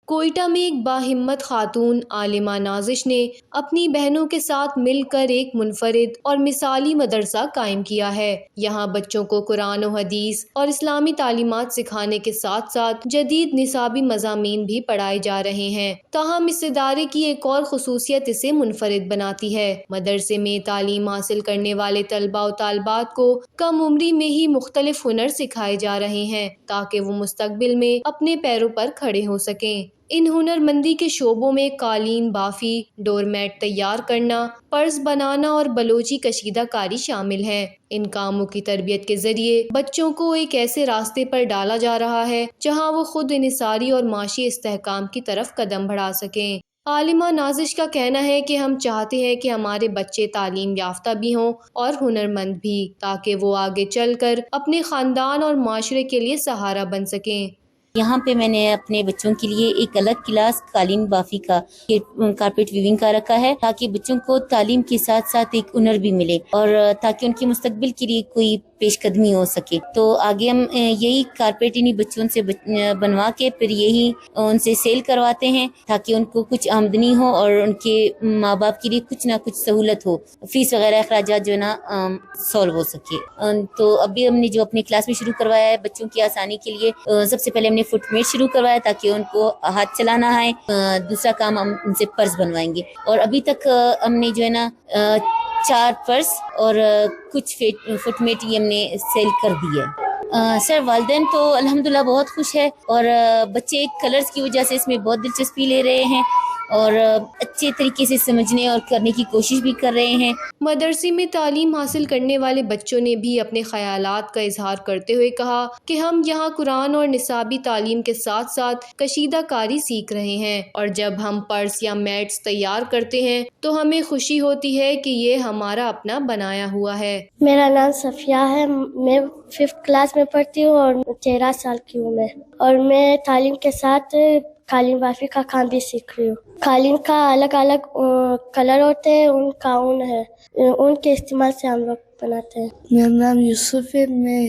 کوئٹہ میں ایک باہمت خاتون عالمہ نازش نے اپنی بہنوں کے ساتھ مل کر ایک منفرد اور مثالی مدرسہ قائم کیا ہے۔ یہاں بچوں کو قرآن و حدیث اور اسلامی تعلیمات سکھانے کے ساتھ ساتھ جدید نصابی مضامین بھی پڑھائے جا رہے ہیں۔ تاہم اس ادارے کی ایک اور خصوصیت اسے منفرد بناتی ہے۔ مدرسے میں تعلیم حاصل کرنے والے طلباء و طالبات کو کم عمری میں ہی مختلف ہنر سکھائے جا رہے ہیں تاکہ وہ مستقبل میں اپنے پیروں پر کھڑے ہو سکیں۔ ان ہنر مندی کے شعبوں میں قالین بافی، ڈور میٹ تیار کرنا، پرس بنانا اور بلوچی کشیدہ کاری شامل ہیں۔ ان کاموں کی تربیت کے ذریعے بچوں کو ایک ایسے راستے پر ڈالا جا رہا ہے جہاں وہ خود انحصاری اور معاشی استحکام کی طرف قدم بڑھا سکیں۔ عالمہ نازش کا کہنا ہے کہ ہم چاہتے ہیں کہ ہمارے بچے تعلیم یافتہ بھی ہوں اور ہنرمند بھی، تاکہ وہ آگے چل کر اپنے خاندان اور معاشرے کے لیے سہارا بن سکیں۔ یہاں پہ میں نے اپنے بچوں کے لیے ایک الگ کلاس قالین بافی کا، کارپیٹ ویونگ کا رکھا ہے تاکہ بچوں کو تعلیم کے ساتھ ساتھ ایک ہنر بھی ملے اور تاکہ ان کے مستقبل کے لیے کوئی پیش قدمی ہو سکے۔ تو آگے ہم یہی کارپیٹ انہی بچوں سے بنوا کے پھر یہی ان سے سیل کرواتے ہیں تاکہ ان کو کچھ آمدنی ہو اور ان کے ماں باپ کے لیے کچھ نہ کچھ سہولت ہو، فیس وغیرہ اخراجات جو ہے نا سالو ہو سکے۔ تو ابھی ہم نے جو اپنی کلاس میں شروع کروایا ہے بچوں کی آسانی کے لیے، سب سے پہلے ہم نے فٹ میٹ شروع کروایا تاکہ ان کو ہاتھ چلانا آئے۔ دوسرا کام ہم ان سے پرس بنوائیں گے، اور ابھی تک ہم نے جو ہے نا 4 پرس اور کچھ فٹ میٹ ہی ہم نے سیل کر دی ہے۔ سر والدین تو الحمدللہ بہت خوش ہے، اور بچے کلرز کی وجہ سے اس میں بہت دلچسپی لے رہے ہیں اور اچھے طریقے سے سمجھنے اور کرنے کی کوشش بھی کر رہے ہیں۔ مدرسے میں تعلیم حاصل کرنے والے بچوں نے بھی اپنے خیالات کا اظہار کرتے ہوئے کہا کہ ہم یہاں قرآن اور نصابی تعلیم کے ساتھ ساتھ کشیدہ کاری سیکھ رہے ہیں، اور جب ہم پرس یا میٹس تیار کرتے ہیں تو ہمیں خوشی ہوتی ہے کہ یہ ہمارا اپنا بنایا ہوا ہے۔ میرا نام صفیہ ہے، میں 5th کلاس میں پڑھتی ہوں اور 13 سال کی ہوں میں، اور میں تعلیم کے ساتھ قالین بافی کا کام بھی سیکھ رہی ہوں۔ قالین کا الگ الگ کلر ہوتے ہیں، ان کا اون ہے، ان کے استعمال سے ہم لوگ بناتے ہیں۔ میرا نام یوسف ہے، میں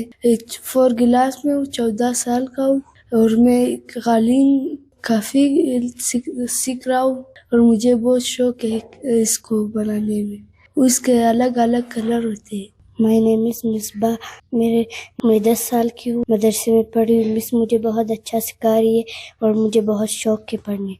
4 کلاس میں ہوں، 14 سال کا ہوں، اور میں قالین کافی سیکھ رہا ہوں اور مجھے بہت شوق ہے اس کو بنانے میں۔ اس کے الگ الگ کلر ہوتے ہیں۔ My name is مصباح، میں 10 سال کی ہوں، مدرسے میں پڑھی ہوں۔ مس مجھے بہت اچھا سکھا رہی ہے اور مجھے بہت شوق ہے پڑھنے۔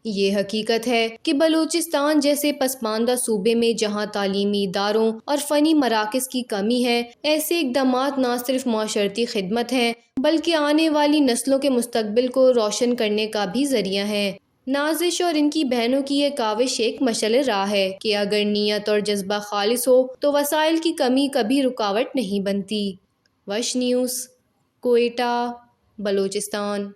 یہ حقیقت ہے کہ بلوچستان جیسے پسماندہ صوبے میں جہاں تعلیمی اداروں اور فنی مراکز کی کمی ہے، ایسے اقدامات نہ صرف معاشرتی خدمت ہیں بلکہ آنے والی نسلوں کے مستقبل کو روشن کرنے کا بھی ذریعہ ہیں۔ نازش اور ان کی بہنوں کی یہ کاوش ایک مشعل راہ ہے کہ اگر نیت اور جذبہ خالص ہو تو وسائل کی کمی کبھی رکاوٹ نہیں بنتی۔ وش نیوز، کوئٹہ، بلوچستان۔